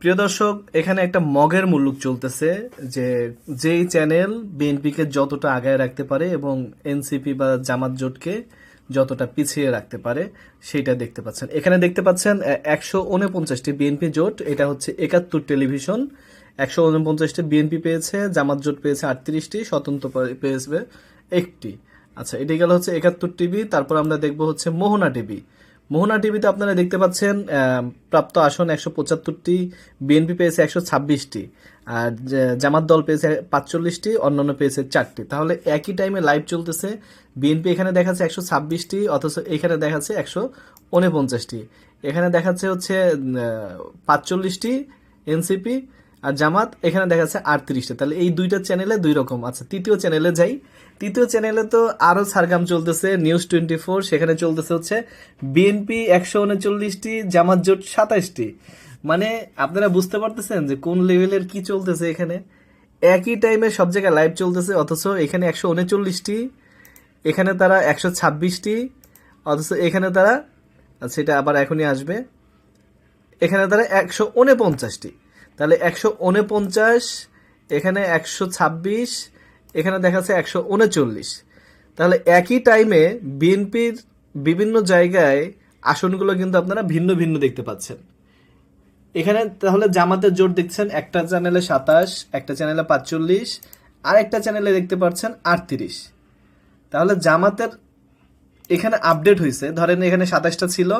প্রিয় দর্শক, এখানে একটা মগের মুলুক চলতেছে যে যেই চ্যানেল বিএনপিকে যতটা আগায় রাখতে পারে এবং এনসিপি বা জামাত জোটকে যতটা পিছিয়ে রাখতে পারে সেটা দেখতে পাচ্ছেন। এখানে দেখতে পাচ্ছেন 149টি বিএনপি জোট, এটা হচ্ছে 71 টেলিভিশন। 149টি বিএনপি পেয়েছে, জামাত জোট পেয়েছে 38টি, স্বতন্ত্র পেয়েছে একটি। আচ্ছা, এটি গেল হচ্ছে 71 টিভি। তারপর আমরা দেখব হচ্ছে মোহনা টিভি। মোহনা টিভিতে আপনারা দেখতে পাচ্ছেন প্রাপ্ত আসন 175টি, বিএনপি পেয়েছে 126টি, আর জামাত দল পেয়েছে 45টি, অন্যান্য পেয়েছে 4টি। তাহলে একই টাইমে লাইভ চলতেছে। বিএনপি এখানে দেখাচ্ছে 126টি, অথচ এখানে দেখাচ্ছে 149টি। এখানে দেখাচ্ছে হচ্ছে 45টি এনসিপি, আর জামাত এখানে দেখাচ্ছে 38টা। তাহলে এই দুইটা চ্যানেলে দুই রকম। আচ্ছা, তৃতীয় চ্যানেলে যাই। তৃতীয় চ্যানেলে তো আরো সারগাম চলতেছে। নিউজ 24, সেখানে চলতেছে হচ্ছে বিএনপি 139টি, জামাত জোট 27টি। মানে আপনারা বুঝতে পারতেছেন যে কোন লেভেলের কি চলতেছে এখানে। একই টাইমে সব জায়গায় লাইভ চলতেছে, অথচ এখানে 139টি, এখানে তারা 126টি, অথচ এখানে তারা, আচ্ছা এটা আবার এখনই আসবে, এখানে তারা 149টি। তাহলে 149, এখানে 126, এখানে দেখাচ্ছে 139। তাহলে একই টাইমে বিএনপির বিভিন্ন জায়গায় আসনগুলো কিন্তু আপনারা ভিন্ন ভিন্ন দেখতে পাচ্ছেন। এখানে তাহলে জামাতের জোট দেখছেন একটা চ্যানেলে 27, একটা চ্যানেলে 45, আর একটা চ্যানেলে দেখতে পাচ্ছেন 38। তাহলে জামাতের এখানে আপডেট হয়েছে, ধরেন এখানে 27টা ছিল,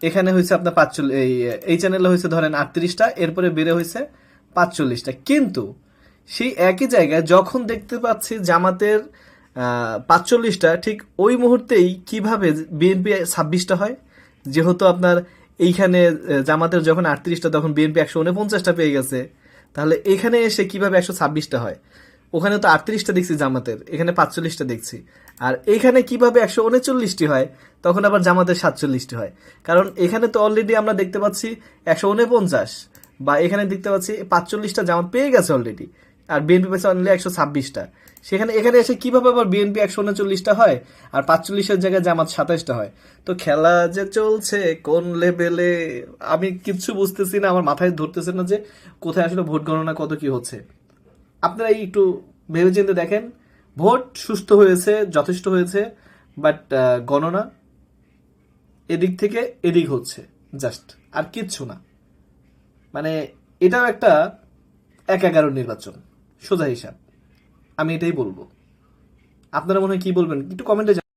এখানে হয়েছে আপনার 45, এই চ্যানেলে হয়েছে ধরেন 38টা, এরপরে বেড়ে হয়েছে 45টা। কিন্তু সেই একই জায়গায় যখন দেখতে পাচ্ছি জামাতের 45টা, ঠিক ওই মুহূর্তেই কিভাবে বিএনপি 26টা হয়। যেহেতু আপনার এইখানে জামাতের যখন 38টা, তখন বিএনপি 149টা পেয়ে গেছে। তাহলে এখানে এসে কিভাবে 126টা হয়? ওখানে তো 38টা দেখছি জামাতের, এখানে 45টা দেখছি। আর এখানে কিভাবে 139টি হয়, তখন আবার জামাতের 47টি হয়। কারণ এখানে তো অলরেডি আমরা দেখতে পাচ্ছি 149, বা এখানে দেখতে পাচ্ছি 45টা জামাত পেয়ে গেছে অলরেডি, আর বিএনপি পেয়েছে অনলি 126টা। সেখানে এখানে এসে কিভাবে আবার বিএনপি 139টা হয় আর 45-এর জায়গায় জামাত 27টা হয়? তো খেলা যে চলছে কোন লেভেলে আমি কিচ্ছু বুঝতেছি না, আমার মাথায় ধরতেছে না যে কোথায় আসলে ভোট গণনা কত কি হচ্ছে। আপনারা একটু ভেবেচিন্তে দেখেন। ভোট সুস্থ হয়েছে, যথেষ্ট হয়েছে, বাট গণনা এদিক থেকে এদিক হচ্ছে জাস্ট, আর কিচ্ছু না। মানে এটাও একটা 1-11 নির্বাচন, সোজা হিসাব। আমি এটাই বলবো। আপনারা মনে হয় কি বলবেন একটু কমেন্টে